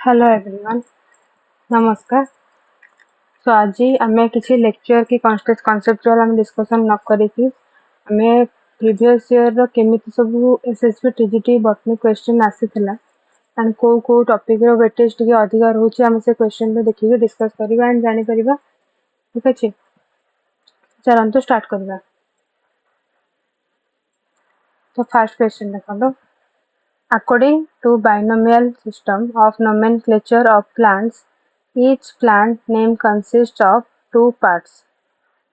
Hello everyone, नमस्कार। सो आज आम किसी लेक्चर की कॉन्सेप्चुअल आम डिस्कशन न करिकी आम प्रीवियस ईयर केमी सब एसएसबी टीजीटी बटनी क्वेश्चन आसीथिला एंड को टॉपिक रो वेटेज टिके अधिक रहउछि आम से क्वेश्चन रो देखिके डिस्कस करबा एंड जानि परिबा। ठीक अछि, चलंतु स्टार्ट करबा। तो फर्स्ट क्वेश्चन देखो, according to binomial system of nomenclature of plants, each plant name consists of two parts.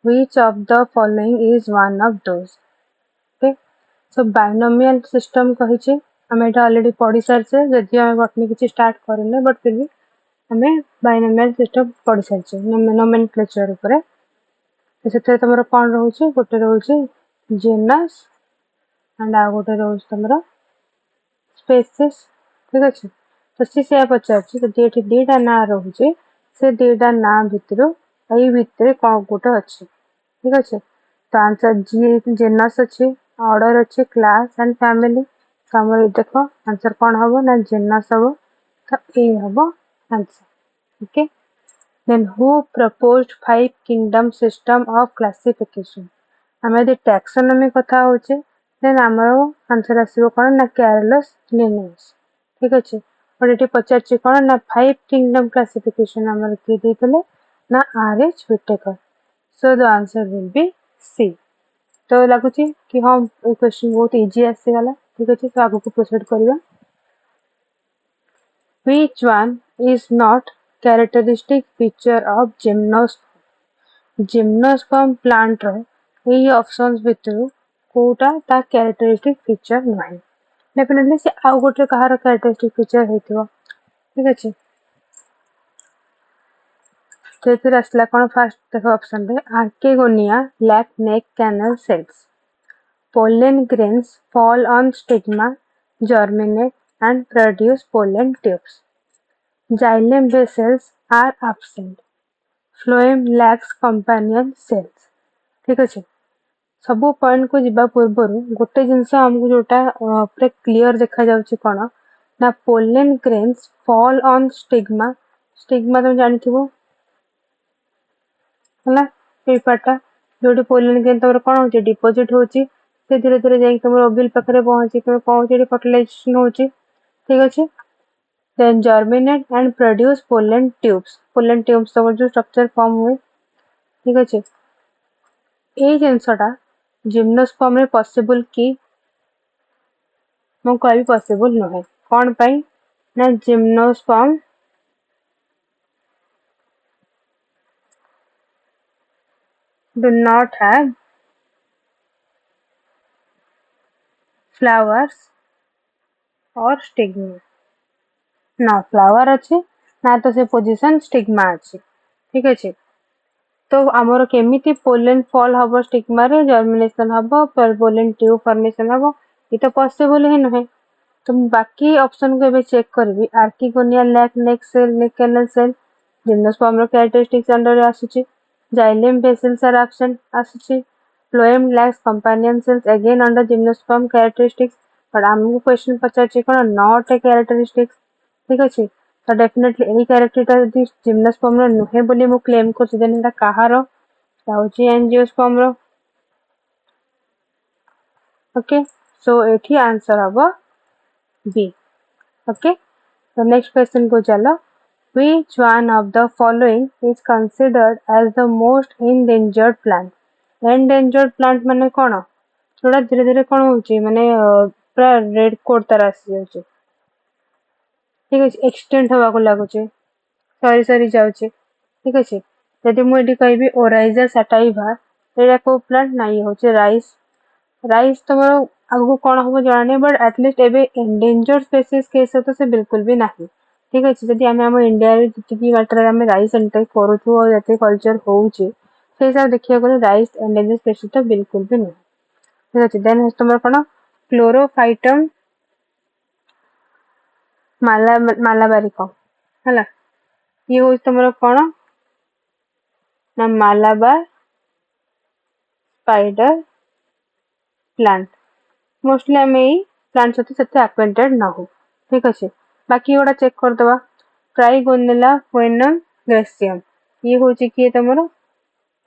Which of the following is one of those? Okay. So binomial system कहिचे हमें एटा already पढ़ी सारछे, जदि हमें बटनी किछि start करने but फिर भी हमें binomial system पढ़ी सारछे nomenclature ऊपर। तो सेते तमरो कोन रहउछि, गोटे रहउछि genus एंड आ गोटे रहउछि तमरो स्पेसिस। ठीक अच्छे, तो सी पचार ये दीटा ना रोचे से दीटा ना भितर भितर कौन गोटे अच्छे। ठीक अच्छे, तो आंसर जी जेनस अच्छे, ऑर्डर अच्छे, क्लास एंड फैमिली। तो हम देख आंसर कौन हम ना जेनस हम, तो ये हम answer. Okay, then who proposed 5 kingdom system of classification. आम यदि टैक्सोनॉमी कथा होचे देन आमर आंसर आसीबो कोन ना कैरलस लिनेयस। ठीक अच्छे, और ये पचार कौन ना 5 किंगडम क्लासिफिकेशन आमर किए देइतले ना आर.एच. Whittaker. So the answer will be C. तो लगुच कि हाँ ये क्वेश्चन बहुत इजी आसीगला। ठीक अच्छे, तो आगु को प्रोसीड करबा। Which one is not characteristic feature of gymnosperm? Gymnosperm plant रो यही ऑप्शंस भितर कोटा ता कैरेक्टरिस्टिक फीचर नहीं। डेफिनेटली से आउ गोटे कहार कैरेक्टरिस्टिक फीचर हेतिबो। ठीक अछि, तो आसला कोन फर्स्ट देखो ऑप्शन रे archegonia lack neck canal cells, pollen grains fall on stigma, germinate and produce pollen tubes, xylem vessels are absent, phloem lacks companion cells। ठीक अछि, सब पॉइंट को जिबा पूर्व गोटे जिनस हमको जोटा पूरा क्लियर देखा जाउछि कोन ना pollen grains fall on stigma. Stigma तुम जानिथिबो हला, ए पाटा जोटी पोलेन ग्रेन तमर कोन होछि डिपॉजिट होछि, से धीरे धीरे जाई तमर ओविल पाखरे पहुंची के पहुंची फर्टिलाइजेशन होछि। ठीक अछि, then germinate and produce pollen tubes. Pollen tubes तमर जो स्ट्रक्चर फॉर्म हुए। ठीक अछि, ए जिनसटा जिम्नोस्पर्म रे पॉसिबल की मो कहि पॉसिबल नहे कोन पई ना gymnosperm do not have flowers or stigma। ना फ्लावर अच्छे ना तो से पोजीशन स्टिग्मा अच्छे। ठीक अच्छे, तो आमर केमिति पोलेन फॉल हबो स्टिग्मा रे, जर्मिनेशन हबो, पर पोलेन ट्यूब फॉर्मेशन हबो, ये तो पॉसिबल ही नहे। तो बाकी ऑप्शन को एबे चेक करबी। Archegonia lack neck cell neck canal cell gymnosperm रो कैरेक्टरिस्टिक्स अंडर रे आसुची, जाइलेम वेसल्स आर एब्सेंट आसुची, phloem lacks companion cells again under gymnosperm characteristics. But हमको क्वेश्चन पचारची कोन नॉट ए कैरेक्टरिस्टिक्स। ठीक अछि, तो डेफिनेटली एही कैरेक्टरटा यदि जिम्नोस्पर्म रो नुहे बोली मु क्लेम करछि देन एटा काहारो ताउची एंजियोस्पर्म रो। ओके, सो एठी आंसर हबो बी। ओके, तो नेक्स्ट क्वेश्चन को चलो। Which one of the following is considered as the most endangered plant? Endangered plant माने कोन थोड़ा धीरे धीरे कोन होची माने पूरा रेड कोड तार आसी जाउची। ठीक अछि, एक्सटेंड होबा को लागुची, सॉरी सॉरी जाउची। ठीक अछि, यदि मु एडी कहबी ओराइजा सटाइवा एटा को प्लांट नाही होची राइस। राइस तमरो आगु कोन होबो जाना नहीं, बट एटलीस्ट एबे एंडेंजर्ड स्पीशीज केस तो से बिल्कुल भी नाही। ठीक अच्छे, जदि आम आम इंडिया जी मात्रा आम राइस एंटेक करूँ और ये कल्चर होचे से हिसाब देखिए गले राइस एंडेंजर्ड स्पीशीज तो बिल्कुल भी नहीं। ठीक अच्छे, देन तुम कौन क्लोरोफाइटम मालाबारिकम है, ये हूँ तुम कौन ना मालाबार स्पाइडर प्लांट। मोस्टली आम यही प्लांट सहित से एक्वेंटेड ना हो। ठीक अच्छे, बाकी गोटा चेक करदे। ट्राइगोनेला फोएनम ग्रेसियम ये हूँ किए तुम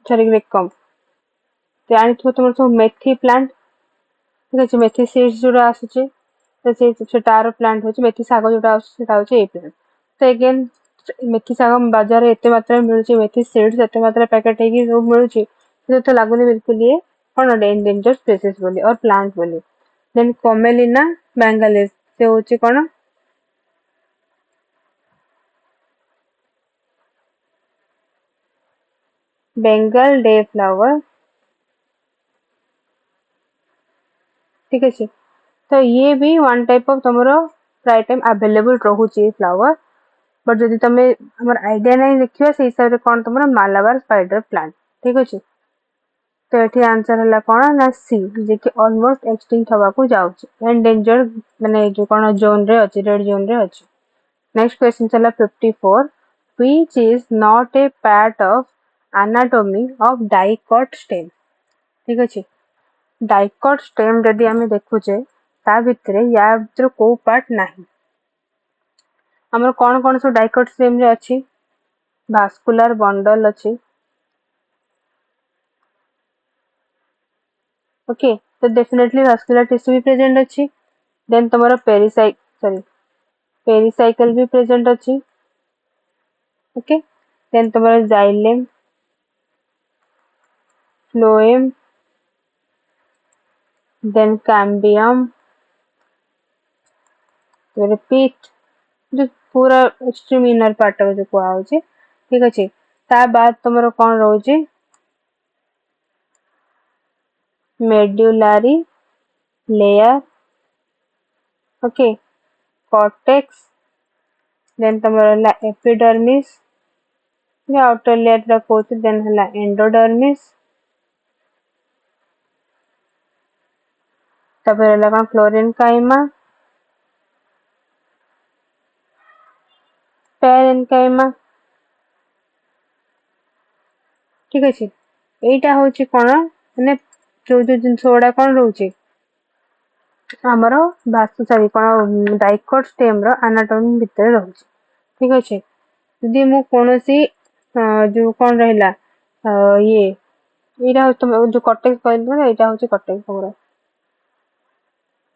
सॉरी जानी तुम सब मेथी प्लांट ठीक अच्छे मेथी सीड्स जोड़ा आसूचे तो से तार प्लांट होची मेथी साग जोड़ा सेटा होची ए प्लांट तो अगेन मेथी साग बाजार एते मात्रा में मिलुची मेथी सीड्स एते मात्रा पैकेट हेकी सब मिलुची तो लागुनी बिल्कुल ये कौन एंडेंजर स्पीसीज बोली और प्लांट बोली देन कमेलिना बेंगालिस से होची कौन बेंगल डे फ्लावर ठीक अच्छे तो ये भी वन टाइप ऑफ तुम प्राय टाइम अवेलेबल रोचे फ्लावर बट जदि तुम आम आइडिया नहीं देखिए से हिसाब से कौन तुम मालाबार स्पाइडर प्लांट ठीक अच्छे तो ये आंसर है कौन ना सी जे कि ऑलमोस्ट एक्सटिंक्ट हवा को जाउची एंडेंजर माने जो कौन जोन रे अछि रेड जोन रे अछि नेक्स्ट क्वेश्चन चला 54 which is not a part of anatomy of dicot stem ठीक अच्छे डाइकॉट स्टेम जदि आम देखुचे ता भितरे या भितर को पार्ट नाही हमर कौन कौन सब डाइकॉट स्टेम रे अछि भास्कुलर बंडल अछि ओके तो डेफिनेटली भास्कुलर टिश्यू भी प्रेजेंट अच्छी देन तुम्हारा पेरिसाइकल भी प्रेजेंट अच्छी ओके देन तुम्हारा जाइलेम फ्लोएम देन कैम्बियम पीठ जो पूरा एक्सट्रीम इनर पार्ट जो कहा ठीक अच्छे ता बाद तुम कौन रोचे मेड्यूलारी लेयर ओके कॉर्टेक्स देन तुम एपिडर्मिस आउटर लेयर रखोचे देन हला एंडोडर्मिस तब कौन फ्लोरेन काइमा पैरेन्काइमा ठीक अच्छे यहीटा हूँ कौन मैंने जो जो जिनस गुड़ा कौन रोचे आमर भाषु सॉरी कौन डाइकॉट स्टेम रो एनाटॉमी भितर रोचे ठीक अच्छे यदि मु कोनोसी जो कौन रहिला ये एटा तुम जो कटेक्स कहल एटा हूँ कटेक्स तुमरा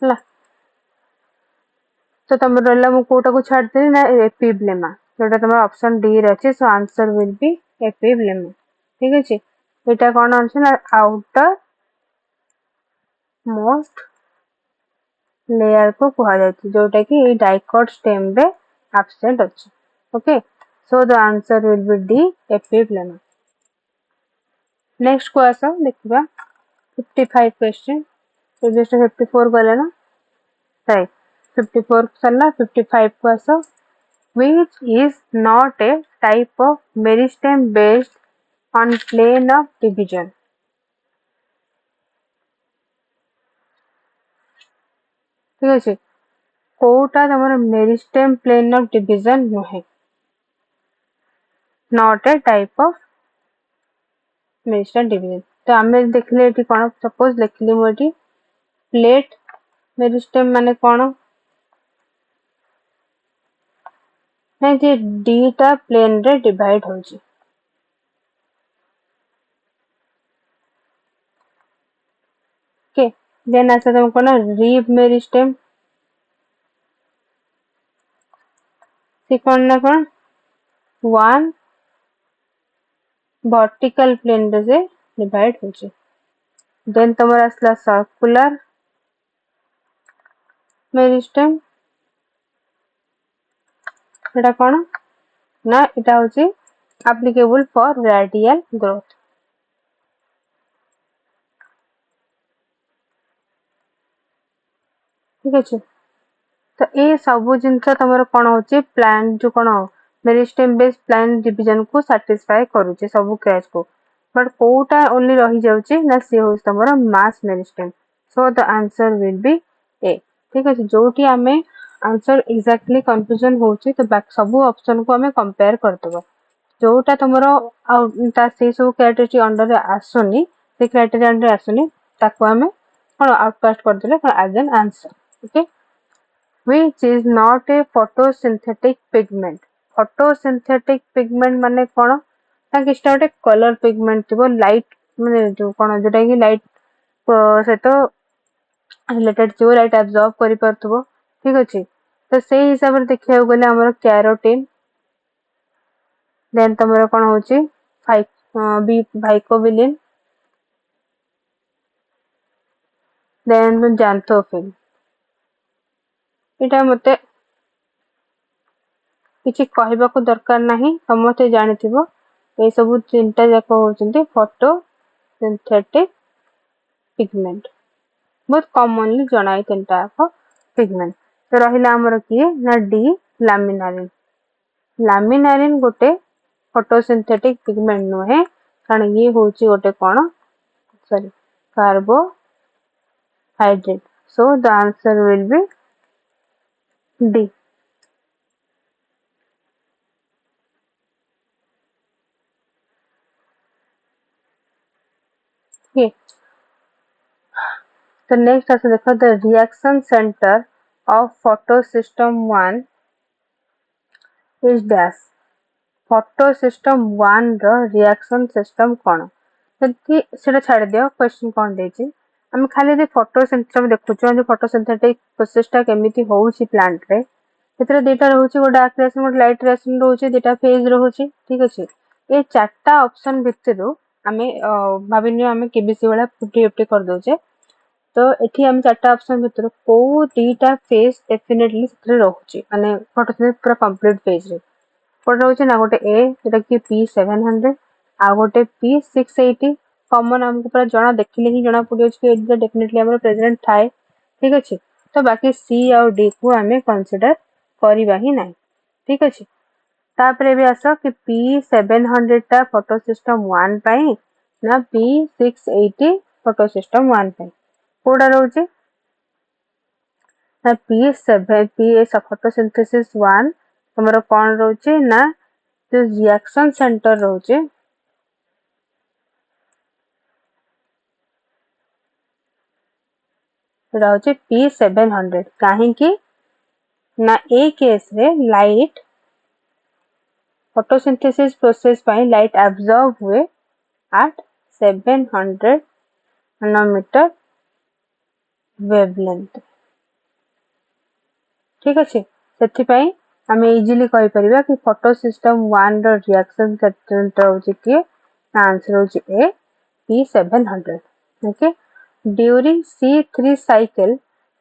हला तो तुम रहा मु कोटा को छाड़ देली ना एपिब्लेमा जोटा तुम ऑप्शन डी रे अछि so answer will B epiblema ठीक अछि एटा कौन अछि ना आउटर मोस्ट लेयर को कहा जाती जोटा कि डाइकॉट स्टेम रे एब्सेंट अछि okay so the answer will be D epiblema next को आसा देखिबा 55 क्वेश्चन तो जस्ट 54 गले ना राइट 54 सरला 55 को आसा which is not a type of meristem based on plane of division ठीक अच्छे कोटा तुम मेरिस्टेम प्लेन ऑफ डिविजन नुहे not a type of meristem division तो आम देखले कौन सपोज लिखली मुझे प्लेट मेरिस्टेम माने कौन नहीं जे डीटा प्लेन रे डिवाइड होची ओके देन आसा तुम कौन रिब मेरिस्टेम से कौन ना कौन वन वर्टिकल प्लेन रे से डिवाइड होची देन तुमर आसला सर्कुलर मेरिस्टेम एटा कौन ना एटा होची एप्लीकेबल फॉर रेडियल ग्रोथ ठीक अच्छे तो ये सब जिनस तुम कौन हो प्लान जो कौन मेरिस्टेम बेस्ड प्लान डिवीजन को सैटिस्फाई करुचे सब कैच को बट कोटा ओनली रही जाउची ना सी हो तुम मास meristem so the answer will be A ठीक अच्छे जोटी आमे आंसर एक्जाक्टली कंफ्यूजन होची तो सब ऑप्शन को आमे कंपेयर करदबा जोटा तुम से सब क्राइटेरिया अंडर आसुनी से क्राइटेरिया अंडर आसुनी ताको आमे कौन आउटकास्ट करदेले कौन as an answer okay which is not a photosynthetic pigment photosynthetic pigment माने कोन ना किछटा गोटे कलर पिगमेंट थिबो लाइट माने जो कोन जोटा कि लाइट से तो रिलेटेड थिबो लाइट एब्जॉर्ब करि परथबो ठीक अछि तो से हिसाब रे देखिया गले हमर कैरोटीन देन तमरो कोन होची भाइकोबिलिन देन जैंथोफिन एटा मते किछि कहबा को दरकार नाही समते जानिथिबो ए सब चिंता जाक होचंती फोटो सिंथेटिक पिगमेंट बहुत कॉमनली जणाई तिनटा को पिगमेंट तो रहिला हमर की ना डी लैमिनारिन लैमिनारिन गोटे फोटोसिंथेटिक पिगमेंट नो है कारण ये होची गोटे कोन sorry carbohydrate so the answer will be D. Okay. The next as the reaction center of photosystem 1 is dash. Photosystem 1 रो reaction system कोन जति सेटा छाड़ दियो क्वेश्चन कोन देछि हम खाली दे फोटोसिंथेसिस देखुछो जे फोटोसिंथेटिक प्रोसेस टा केमिति होउछि प्लांट रे एतरे डेटा रहउछि गो डार्क रेशन गो लाइट रेशन रहउछि डेटा फेज रहउछि ठीक अछि ए चारटा ऑप्शन भितरु हमें भाबिनियो हमें केबीसी वाला 50-50 कर दोछे तो एठी हम चारटा ऑप्शन भितर को दीटा फेज डेफिनेटली सेतरे रहउछि माने फोटोसिंथेसिस पूरा कंप्लीट फेज रे कोन रहउछि ना गोटे ए जेटा कि P700 आ गोटे P680 कॉमन हमको पूरा जणा देखिले ही जणा पडियो कि एटा डेफिनेटली हमर प्रेजेंट थाए ठीक अछि तो बाकी C और D को हमें कंसीडर करिबा ही नाही ठीक अछि तापरे भी आसो कि P700 टा फोटोसिस्टम 1 पई ना P680 फोटोसिस्टम 1 पई कोडा रहउछि ना P7 P फोटोसिंथेसिस 1 हमर कोन रहउछि ना जो रिएक्शन सेंटर रहउछि रहउछि P700 काहे कि ना ए केस रे लाइट फोटोसिंथेसिस प्रोसेस पई लाइट एब्जॉर्ब हुए at 700 नैनोमीटर वेवलेंथ ठीक अछि सेति पई हमें इजीली कहि परिबा कि फोटोसिस्टम 1 रो रिएक्शन सेंटर रहउछि कि answer रहउछि A P700 okay during C3 cycle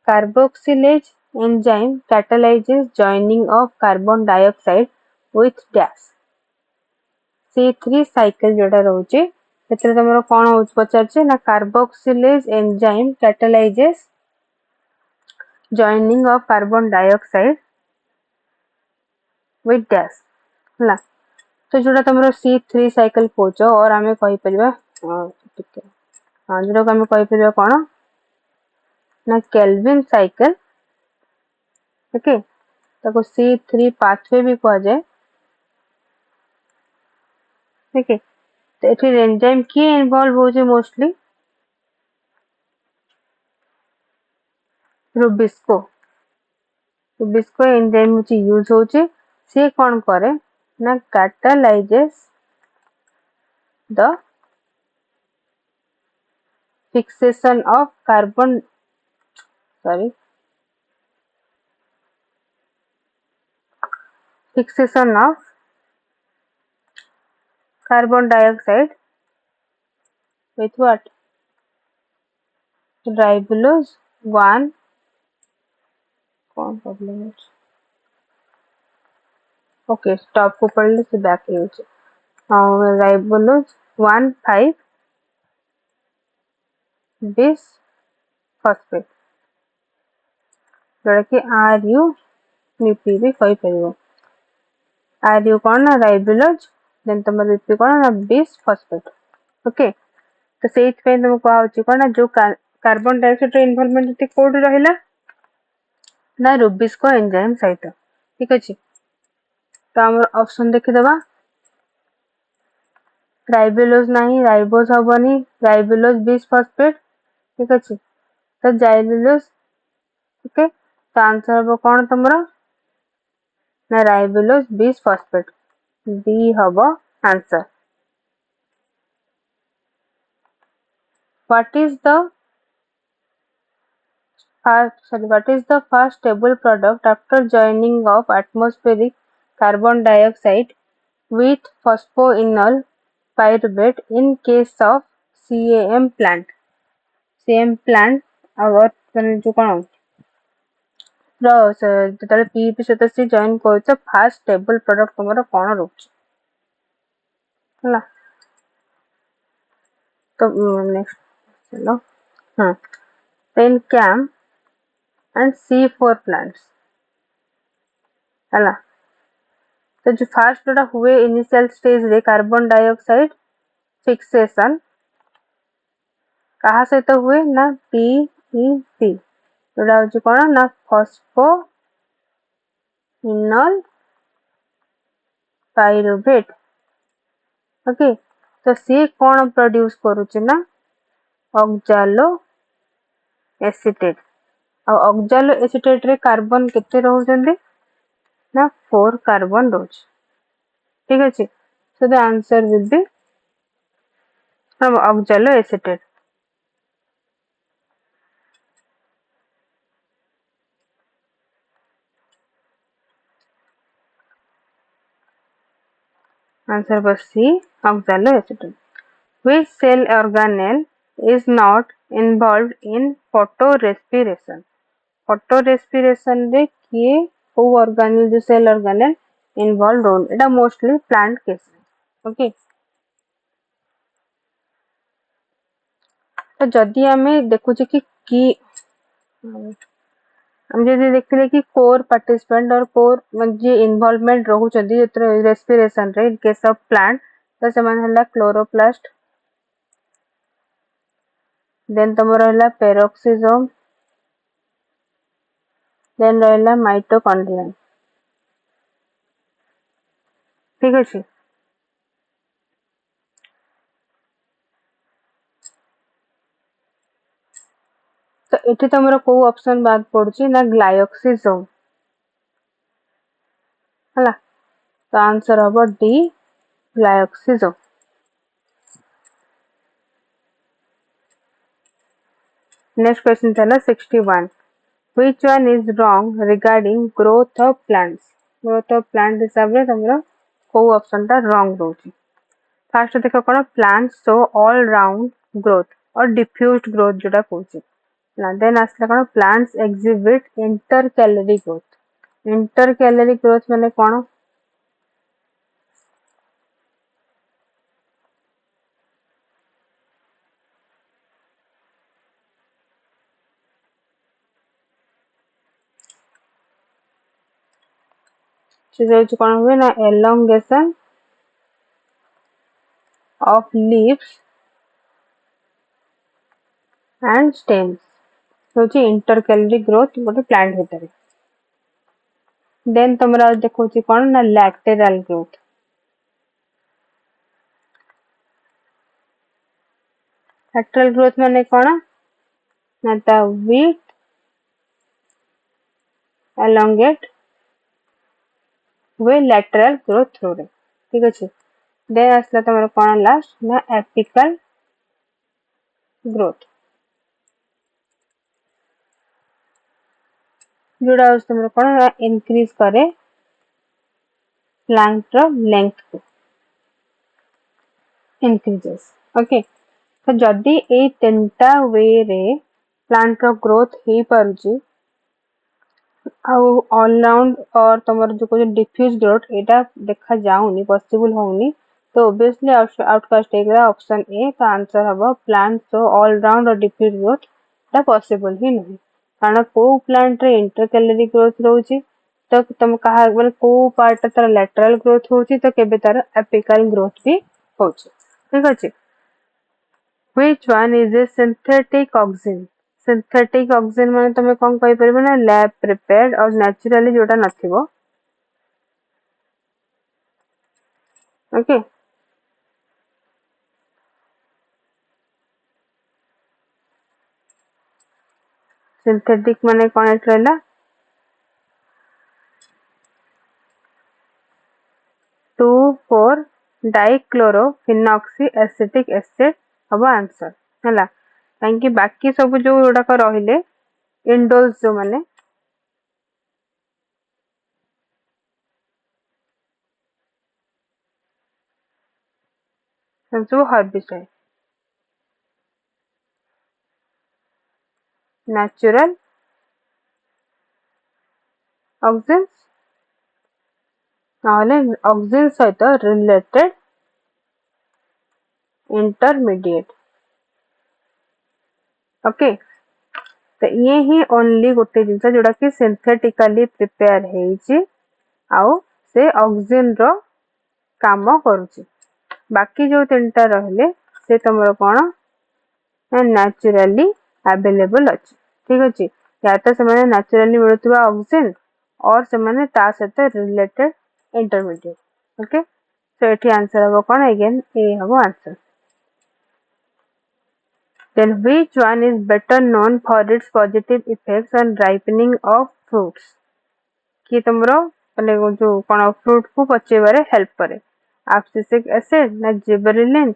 carboxylase enzyme catalyzes joining of carbon dioxide with dash C3 cycle जोटा रहउछि एतरे तमरो कोन होउछ पचारछे ना carboxylase enzyme catalyzes joining of carbon dioxide with dash ला तो जोटा तमरो C3 cycle कोचो और हमें कहि परिबा हां जोटा हमें कहि परिबा कोन ना केल्विन साइकिल ओके ताको C3 पाथवे भी कह जाए ठीक है तो एठी एंजाइम की इन्वॉल्व हो जे मोस्टली रुबिस्को रुबिस्को एंजाइम होची यूज होची से कोन करे ना कैटालाइजेस the fixation of carbon sorry fixation of carbon dioxide with what ribulose 1 कौन प्रॉब्लम है ओके स्टॉप को पढ़ ले से back use ribulose 1,5 bis phosphate जोड़ा कि RU नीपी भी कहि परिबो RU कोन ना ribulose देन तमर नीपी कोन ना bis phosphate ओके तो सेट पे तुम को आउची कोन ना जो कार्बन डाइऑक्साइड रो इन्वॉल्वमेंट जति कोड रहिला ना रुबिस्को एंजाइम सहित ठीक अछि तो हमर ऑप्शन देखि दबा राइबोलोज नहीं राइबोज हबनी राइबोलोज बिस फॉस्फेट ठीक अछि तो जाइलोज ओके तो आंसर हबो कोन तमरा ना राइबुलोज बीस फॉस्फेट बी हब answer what is the what is the first stable product after joining of atmospheric carbon dioxide with phosphoenol pyruvate in case of CAM plant CAM plant our जो कौन ଯେତେବେଳେ PEP ସହିତ C join କରୁଛ first stable product ତମର କଣ ରହୁଛି ହେଲା ତ ନେକ୍ସଟ चलो हाँ then CAM and C4 plants ହେଲା तो जो फास्ट जोटा हुए इनिशियल स्टेज रे कार्बन डाइऑक्साइड फिक्सेशन कहा सहित हुए ना PEP जोटा हूँ कौन ना फॉस्फोइनल पाइरुवेट ओके तो सी कौन प्रोड्यूस करुचे ना ऑक्जालो एसीटेट और ऑक्जालो एसीटेट रे कार्बन केते रहउछन्ती ना 4 कार्बन रोज ठीक अछि so the answer will be from oxaloacetate answer was C oxaloacetate which cell organelle is not involved in photorespiration रे किए को organelle जो cell organelle involved होन एटा mostly plant case ओके तो जदि आमे देखुचे कि हम जदि देखले कि कोर पार्टिसिपेंट और कोर जे इन्वॉल्वमेंट रहउचंदी जत्र रेस्पिरेशन रे इन केस ऑफ प्लांट तो समान हला क्लोरोप्लास्ट देन तमर हला पेरोक्सिसोम देन रहला माइटोकॉन्ड्रिया ठीक अछि तो एठी तमर को ऑप्शन बाद पड़ुची ना ग्लायोक्सिसोम हला तो आंसर हबो डी ग्लायोक्सिसोम नेक्स्ट क्वेश्चन चला 61 which one is wrong regarding growth of plant हिसाब रे तमरो को ऑप्शन ता रॉन्ग रहउची फर्स्ट देखो कोन plants show all round growth और diffused growth जोटा कहउची देन आसला कोन plants exhibit intercalary growth माने कोन से कोन हुए ना elongation of leaves and stems होची intercalary growth गोटे प्लांट भीतर देन तमरा देखोची कोन ना lateral growth माने कोन ना ता width elongate हुए lateral growth थ्रू रे ठीक अछि देन आसला तमरा कोन लास्ट ना apical growth जोड़ा तुमरा कोन इंक्रीज करे प्लांट रो लेंथ को increases ओके तो जदि ए तीनटा वे रे प्लांट रो ग्रोथ हे पारुची ऑल राउंड और तमर जो को डिफ्यूज ग्रोथ एटा देखा जाउनी पॉसिबल होउनी तो ऑब्वियसली आउटकास्ट एग्रा ऑप्शन ए तो आंसर हबो प्लांट सो ऑल राउंड और डिफ्यूज ग्रोथ ता पॉसिबल ही नहीं कारण को प्लांट रे इंटरकैलरी ग्रोथ रहउची तो तुम कहा बोले को पार्ट तार लैटरल ग्रोथ होउची तो केबे तार एपिकल ग्रोथ भी होउची ठीक अछि which one is a synthetic oxygen माने तमे कोन कहि परबो ना लैब प्रिपेयर्ड और नेचुरली जोटा नथिबो ओके सिंथेटिक माने कोन रहला 4 डाइक्लोरोफिनॉक्सी एसिटिक एसिड हम आंसर है कहीं बाकी सब जो गुड़ाक रहिले इंडोल्स जो माने सब हर्बिसाइड नेचुरल ऑक्सिन्स नाले ऑक्सिन सहित रिलेटेड इंटरमीडिएट ओके तो ये ही ओनली गोटे जिनस जोड़ा कि सिंथेटिकली प्रिपेयर है आउ से ऑक्सिन रो काम करुची बाकी जो तीनटा रहले से तुमरो कौन नेचुरली अवेलेबल अच्छी ठीक अच्छे या तो से नेचुरली मिलुवा ऑक्सिन और से ता सहित रिलेटेड इंटरमीडिएट ओके सो ये आंसर हम कौन अगेन ए हम answer then which one is better known for its positive effects on ripening of fruits कि तुमरो माने जो कौन फ्रूट को पचेबारे हेल्प करे एब्सिसिक एसिड ना जिबरेलिन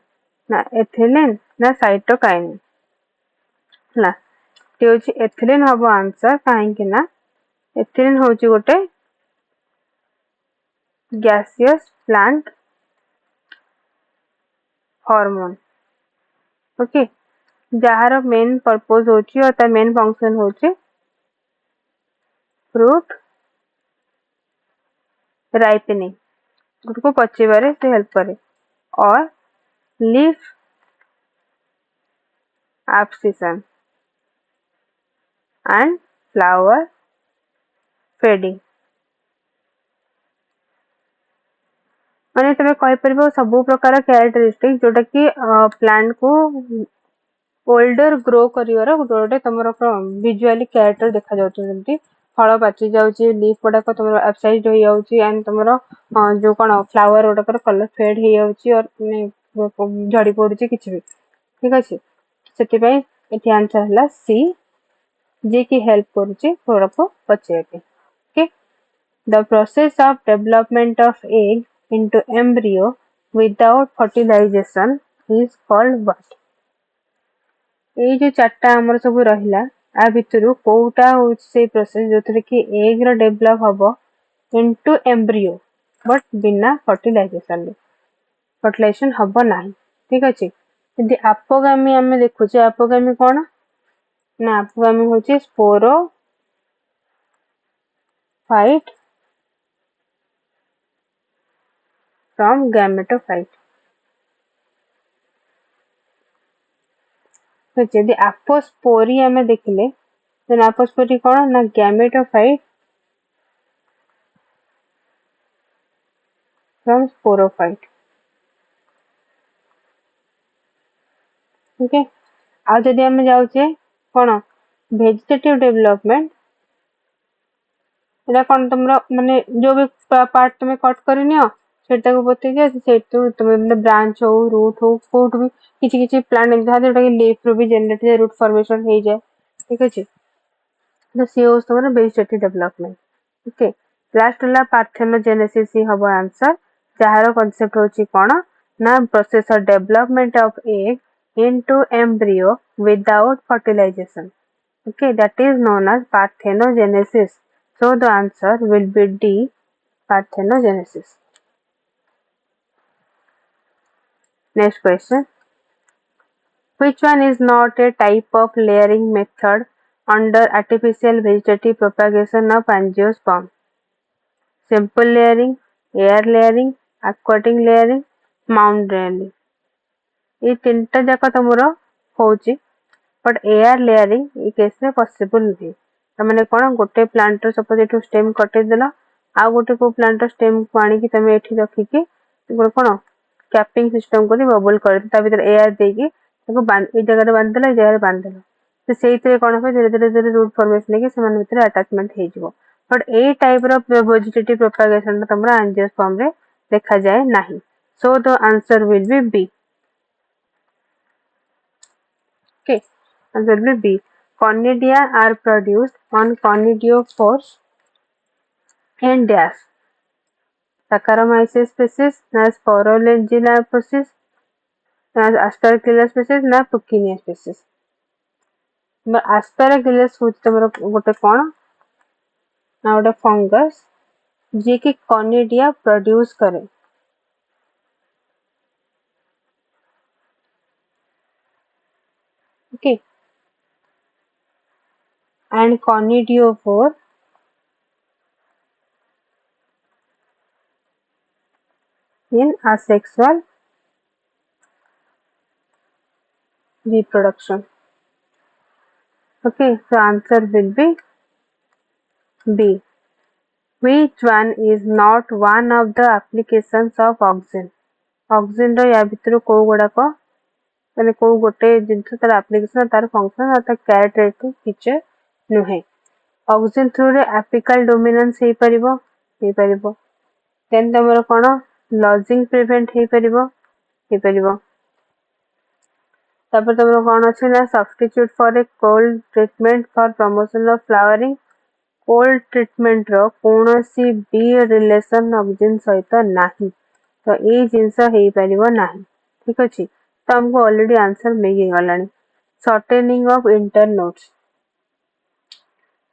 ना एथिलीन ना साइटोकाइनिन ना ते होची एथिलीन हबो आंसर काहे कि ना एथिलीन होची गोटे गैसियस प्लांट हार्मोन ओके जहार मेन पर्पस होची और ता मेन फंक्शन होची फ्रूट राइपनिंग फ्रूट को पचेबारे से हेल्प करे और leaf abscission and flower fading माने तमे कहि परबो सब प्रकार कैरेक्टरिस्टिक जोटा कि प्लांट को ओल्डर ग्रो करिवार गोटे तुम विजुअली कैरेक्टर देखा जाती फल पाची जाऊँगी लीफ गुड़ाक तुम एब्साइड हो जाऊँगी एंड तुम जो कौन फ्लावर गुड़ाक कलर फेड हो जाऊँगी और झड़ी पड़ी किसी भी ठीक अच्छे से आंसर है सी जे कि हेल्प करुच्ची फ्लोरा को पचेबा okay the process of development of egg into embryo without fertilization is called what ये जो चार्टा आमर सब रहिला आ भितरु कोउटा होची से प्रोसेस जोथरे कि एग रो डेवलप हबो इनटू एम्ब्रियो बट बिना फर्टिलाइजेशन फर्टिलाइजेशन हबो नाही ठीक अछि यदि अपोगामी हमें देखुचे अपोगामी कोन ना अपोगामी होची स्पोरोफाइट फ्रॉम गैमेटोफाइट यदि एपोस्पोरी हमें देखिले देन एपोस्पोरी कोन ना गैमेटोफाइट फ्रॉम स्पोरोफाइट ओके आ जदि हमें जाउचे कोन वेजिटेटिव डेवलपमेंट एला कोन तुमरा माने जो भी पार्ट तुम कट करनियो सेटा को बते के सेटु तुम माने ब्रांच हो रूट हो कोट भी किछि किछि प्लांट एमता जोटा कि लीफ रो भी जनरेट रूट फॉर्मेशन हो जाए ठीक अछि तो सी होस तुमरा वेजिटेटिव डेवलपमेंट ओके लास्ट वाला पार्थेनोजेनेसिस ही हबो आंसर जहार कांसेप्ट होची कोन ना process of development of egg into embryo without fertilization okay that is known as parthenogenesis so the answer will be D parthenogenesis next question which one is not a type of layering method under artificial vegetative propagation of angiosperm simple layering air layering aquatic layering mound layering ये तीनटा जाक तुमरो होची but air layering ये case में possible नहीं तमने कोन गोटे plant रो suppose एठु stem कटे देला आ गोटे को प्लांट रो स्टेम को आनी कि तमे एठी रखी कि कोन कैपिंग सिस्टम को बबल कर ता भीतर एयर देकी ताको ए जगह रे बांध देला ए जगह रे बांध देला तो सेइतरे कोन हो धीरे धीरे रूट फॉर्मेशन के समान भीतर अटैचमेंट हे जिवो बट ए टाइप रो वेजिटेटिव प्रोपगेशन तमरा एंजियोस्पर्म रे देखा जाए नहीं so the answer will be B okay answer will be conidia are produced on conidiophores and dash Saccharomyces species na Sporulina ना Aspergillus species ना Puccinia species. Aspergillus होची तमरो गोटे कोन ना गोटे फंगस जे कि कॉनिडिया प्रोड्यूस करे. Okay, and conidiophore in asexual reproduction. Okay, so answer will be B. Which one is not one of the applications of auxin? Auxin रो या भितर को गुड़ाक माने को गोटे जिनस तार एप्लीकेशन तार फंक्शन और तार कैरेक्टरिस्टिक फीचर नुहे. ऑक्सिन थ्रू रे एपिकल डोमिनेंस हे परिबो देन तमरो कोन लॉजिंग प्रिवेंट हे परिबो तापर तमरो कोन अछि ना substitute for a cold treatment for promotion of flowering. Cold treatment रो कोनोसी बी रिलेशन ऑक्सिन सहित नाही तो ए जिंस हे परिबो नाही. ठीक अछि तो हमको ऑलरेडी आंसर मिल गलानी. शॉर्टनिंग ऑफ इंटरनोड्स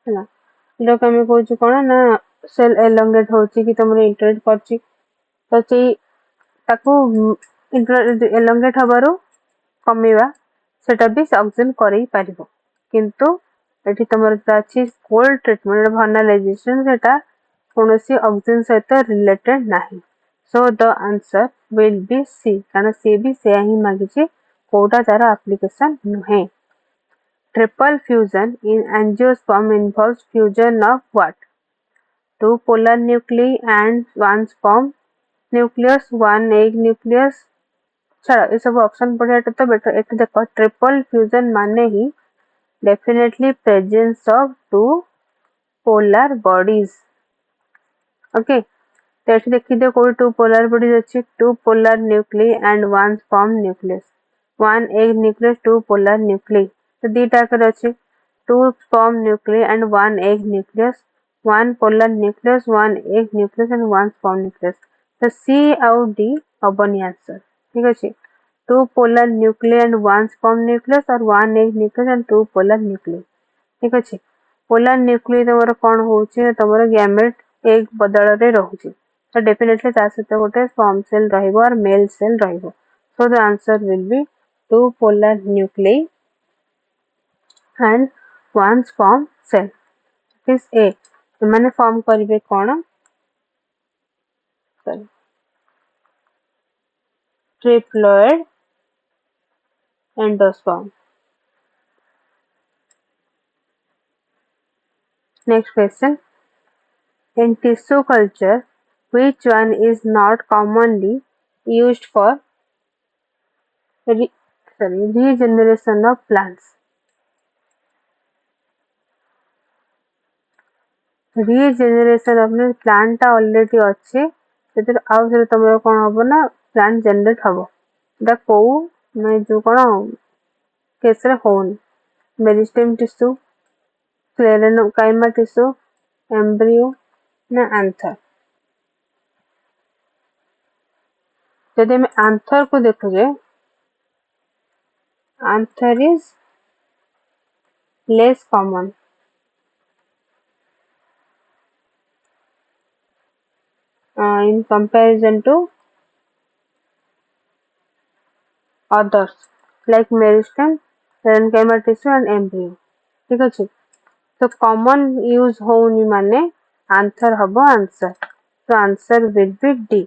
है लोक आम कौच कौन ना सेल एलोंगेट होची कि तुम इंटरेक्ट करची तो एलोंगेट हबारू कमेवा सेटा भी ऑक्सिन करई पारिबो किंतु एठी तुमर अछि कोल्ड ट्रीटमेंट वर्नालाइजेशन सेटा कोनोसी ऑक्सिन सहित रिलेटेड नाही. So the answer will be C कारण सी भी से ही मागिची कोटा तार एप्लीकेशन नुहे. Triple fusion in angiosperm involves fusion of what? Two polar nuclei and one sperm nucleus, one egg nucleus. चलो ये सब ऑप्शन पढ़िया तो बेटर. एक देखो ट्रिपल फ्यूजन माने ही definitely presence of two polar bodies. Okay तो ये देखी दे कोई टू पोलर बॉडीज अच्छी two polar nuclei and one sperm nucleus one egg nucleus two polar nuclei तो दीटा कर अच्छी two sperm nuclei and one egg nucleus one polar nucleus one egg nucleus and one sperm nucleus तो C आउ D हबनी answer. ठीक अच्छे two polar nuclei and one sperm nucleus और one egg nucleus and two polar nuclei. ठीक अच्छे polar nuclei तुम कौन हो तुम गैमेट एग बदल रे रहउची तो डेफिनेटली ता सहित गोटे स्पर्म सेल रहइबो और मेल सेल रहइबो. So the answer will be two polar nuclei and one sperm cell. It is A. एमाने फॉर्म करिवे कोन triploid endosperm. Next question. In tissue culture, which one is not commonly used for regeneration of plants? रिजेनेरेशन अपने plant already अच्छे आउ तुम कौन हम ना प्लांट जेनेट हम कौ मैं जो कौन केस होनी meristem tissue sclerenchyma tissue embryo ना आंथर. जदि आम आंथर को देखुजे anther is less common in comparison to others like meristem, parenchyma tissue and embryo. ठीक अच्छे तो कॉमन यूज होनी माने आंसर हबो आंसर तो answer will be D.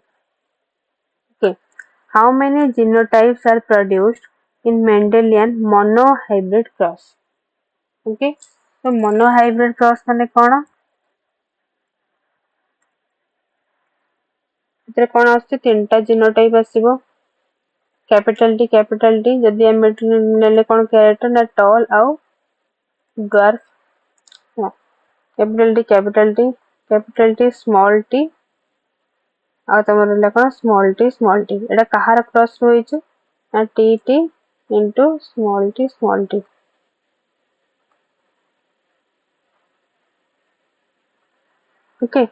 Okay how many genotypes are produced in Mendelian monohybrid cross. Okay तो monohybrid cross माने कोन इतरे कोन आछी तीनटा जीनोटाइप आसीबो कैपिटल टी जदि हम नेले कोन कैरेक्टर ना टॉल आउ dwarf. Capital T small T आ तमर ले कोन स्मॉल टी एटा कहार क्रॉस होइछ ना T T into small T. Okay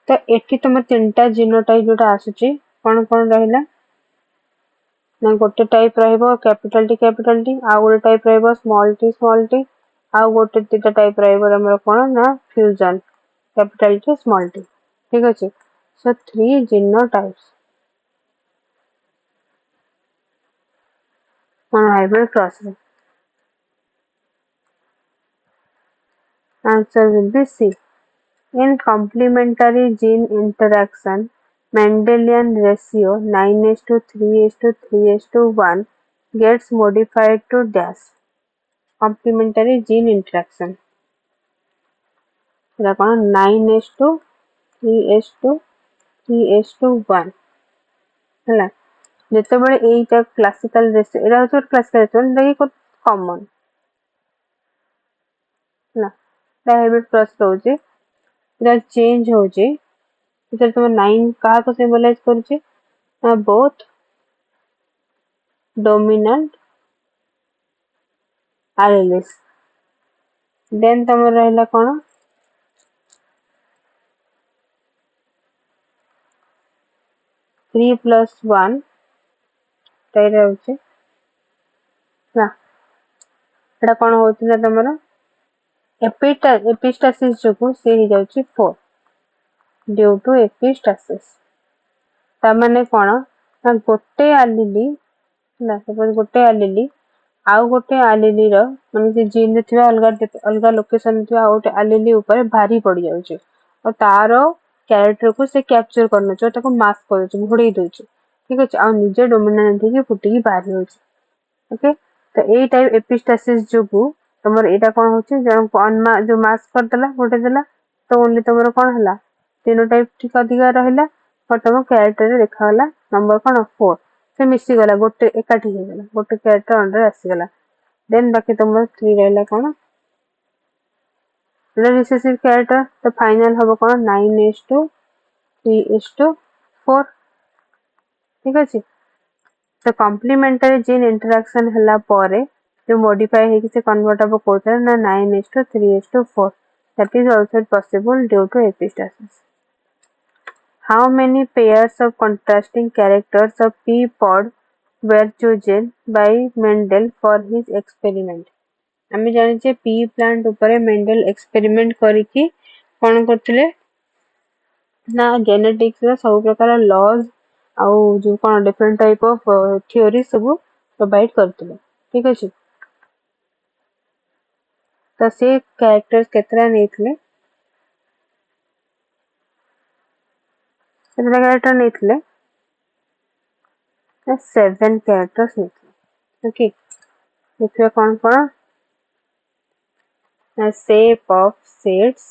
तो एठी तुम तीनटा जीनोटाइप जोटा आसुची कौन कौन रहिला ना गोटे टाइप रहिबो कैपिटल टी आ गोटे टाइप रहिबो स्मॉल टी आ गोटे तीटा टाइप रहिबो हमर कोन ना fusion capital T small T ठीक अछि सो 3 genotypes on hybrid crossing. Answer will be C. In complementary gene interaction, Mendelian ratio 9:3:3:1 gets modified to dash. Complementary gene interaction. 9:3:3:1 ହେଲା ଯେତେବେଳେ ଏଇଟା କ୍ଲାସିକାଲ ରେସିଓ ଏଇଟା ହଉଛି ଗୋଟେ କ୍ଲାସିକାଲ ରେସିଓ ଯୋଉଟାକି କମନ ହେଲା ହାଇବ୍ରିଡ କ୍ରସ ରହୁଛି ଏଇଟା ଚେଞ୍ଜ ହଉଛି ସେଥିରେ ତମ 9 କାହାକୁ ସିମ୍ବଲାଇଜ କରୁଛି ନା ବୋଥ ଡୋମିନାଣ୍ଟ alleles ଦେନ୍ ତମର ରହିଲା କଣ 3+1 ଏଇଟା ହଉଛି ନା ଏଟା କଣ ହଉଛି ନା ତମର एपिस्टासिस जोगु से ही जाउची 4 ड्यू टू एपिस्टासिस ता माने कोन ना गोटे एलीली ना सपोज गोटे एलीली आउ गोटे एलीली रो माने जे जीन रे थिबा अलगा लोकेशन थिबा गोटे एलीली ऊपर भारी पड़ जाउची और तारो कैरेक्टर को से कैप्चर करनो छ ताको मास्क कर छ घोड़े दोछ ठीक अछि आ निजे डोमिनेंट ही फुटी की बाहर होछ ओके तो ए टाइप एपिस्टासिस जोगु तमर एटा कोन होची जो मास्क कर देला गोटे देला तो ओनली तमर कोन हला फिनोटाइप ठीक अधिका रहिला और तम कैरेक्टर रे देखा हला नंबर कोन 4 से मिसी गला गोटे एकाठी हो गला गोटे कैरेक्टर अंडर आसी गला देन बाकी तमर 3 रहला कोन रिसेसिव कैरेक्टर तो फाइनल हबो कोन 9:3:4 ठीक अछि तो कॉम्प्लीमेंटरी जीन इंटरेक्शन हला पारे जो मॉडिफाई है कि से कन्वर्ट अब कोथर ना 9:3:4 that is also possible due to epistasis. How many pairs of contrasting characters of pea pod were chosen by Mendel for his experiment? आमे जानि जे पी प्लांट ऊपर मेंडल एक्सपेरिमेंट करिकि कोन करथिले ना जेनेटिक्स रो सब प्रकार लॉज आउ जो कोन डिफरेंट टाइप ऑफ थ्योरी सब प्रोवाइड करथिले ठीक अछि तो से कैरेक्टर्स केतरा नेथले केतरा कैरेक्टर नेथले 7 कैरेक्टर्स नेथले ओके देखिए कौन कौन shape of seeds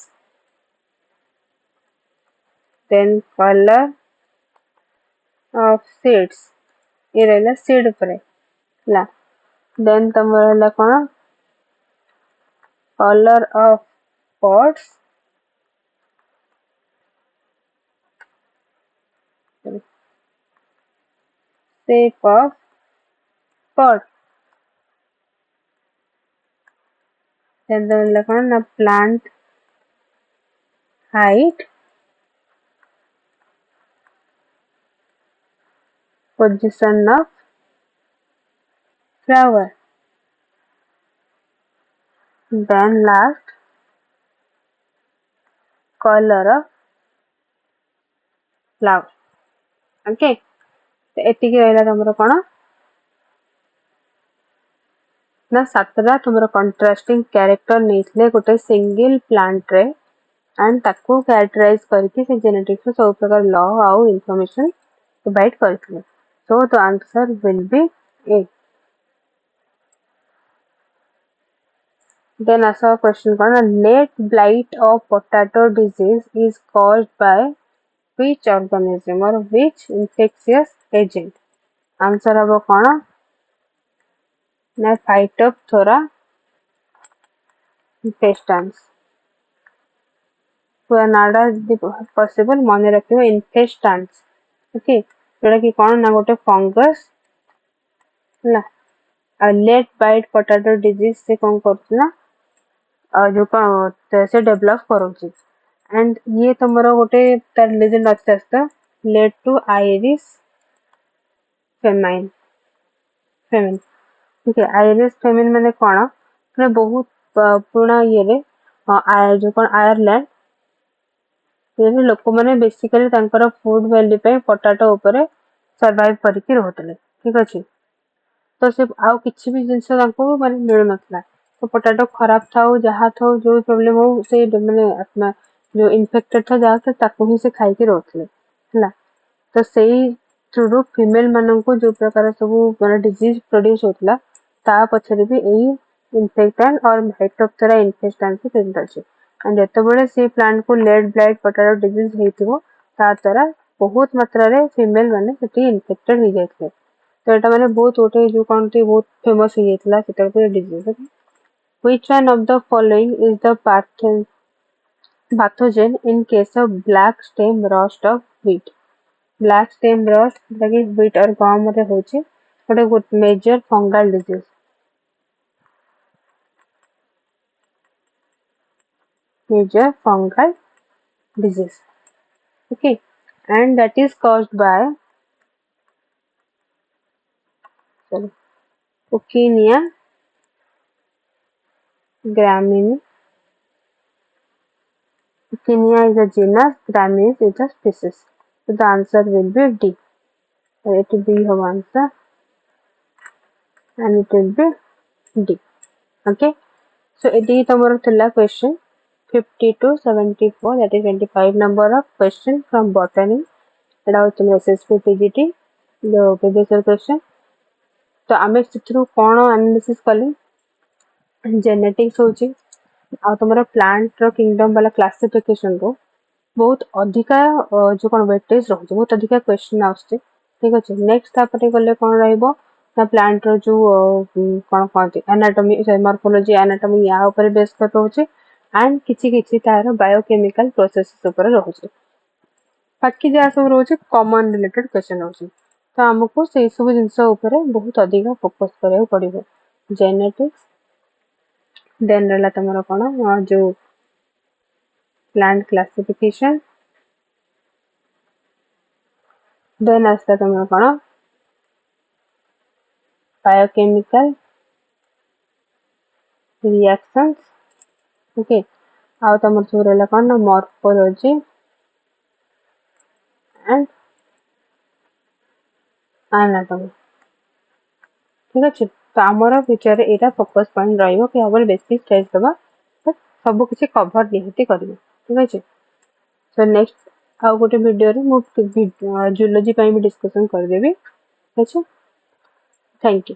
then color of seeds ये रहला सीड ऊपर ला देन तमर रहला कोन color of pods shape of pod then रहला कोन ना plant height position of flower then last color of flower okay तो एति के रहला हमरो कोन ना सातरा तुमरो कंट्रास्टिंग कैरेक्टर नेथले गोटे सिंगल प्लांट रे एंड ताको कैरेक्टराइज करके से जेनेटिक्स सब प्रकार लॉ आउ इंफॉर्मेशन प्रोवाइड करथिले सो the answer will be A then asa question kona late blight of potato disease is caused by which organism or which infectious agent answer abo kona na phytophthora infestans पूरा नाडा possible माने रखियो infestans okay जोटा कि कोन ना गोटे fungus ना late bite potato disease से कोन करछ ना जो से डेवलप करूची एंड ये तुमरो गोटे तार लेजेंड अच्छे आस्ता led to Irish famine famine ठीक है आयरिस फेमिन माने कौन माने बहुत पुराना ये रे जो कौन आयरलैंड ये लोक मैंने बेसिकली तांकर फूड वैल्यू पे पोटाटो ऊपर सर्वाइव करके रहते ठीक अच्छे तो से आउ किसी भी जिनस माने मिल नथला तो पोटाटो खराब था जहाँ था जो प्रॉब्लम हो से माने अपना जो इन्फेक्टेड था जहाँ था ताको ही से खाई के रहते हला तो सेही थ्रू फीमेल माननको जो प्रकार सब माने डिजीज प्रोड्यूस होतला ता पछरे भी एही इन्फेक्टेड और हाइड्रोप्टेरा इन्फेक्टेंस प्रेजेंट अछि एंड जेतेबेले से प्लांट को लेड ब्लाइट पोटाटो डिजीज हेतिबो ता द्वारा बहुत मात्रा रे फीमेल माने सेठी इन्फेक्टेड हो जायते तो एटा माने बहुत गोटे जो कोनटी बहुत फेमस हो जायतला सेटा को disease which one of the following is the pathogen in case of black stem rust of wheat black stem rust like wheat और गम रे होचे गोटे major fungal disease major fungal disease okay and that is caused by sorry Puccinia graminis Puccinia is a genus graminis is a species so the answer will be D so it will be your answer and it will be D okay so it is tomorrow thilla question 50 to 74 that is 25 number of question from botany एटा होची SSC PGT जो previous year question तो आमे सिथरु कोन analysis कले genetics होची आ तुमरा plant रो kingdom वाला classification रो बहुत अधिका जो कोन वेटेज रहउछ बहुत अधिका क्वेश्चन आउछ ठीक अछि नेक्स्ट तापटे गले कोन रहइबो ना प्लांट रो जो कोन कहते एनाटॉमी मॉर्फोलॉजी एनाटॉमी या ऊपर बेस कर रहउछ एंड किछि किछि तार बायोकेमिकल प्रोसेसेस ऊपर रहउछ बाकी जहाँ सब रोचे कॉमन रिलेटेड क्वेश्चन रोचे तो हमको से सब जिनस ऊपर बहुत अधिक फोकस करिया पड़िबो जेनेटिक्स देन रहला तमरो कोन जो प्लांट क्लासिफिकेशन देन आस्ता तमरो कोन बायोकेमिकल रिएक्शंस ओके आ तमरो सब रहला कोन मॉर्फोलॉजी एंड एनाटॉमी ठीक अछि तो हमर फ्यूचर एटा फोकस पॉइंट रहइबो कि हमर बेसिक टेस्ट दबा सब किसी कवर निहती करियो ठीक अछि सो नेक्स्ट आउ गोटे वीडियो रे मु जूलॉजी पई भी डिस्कशन कर देबी अच्छा थैंक यू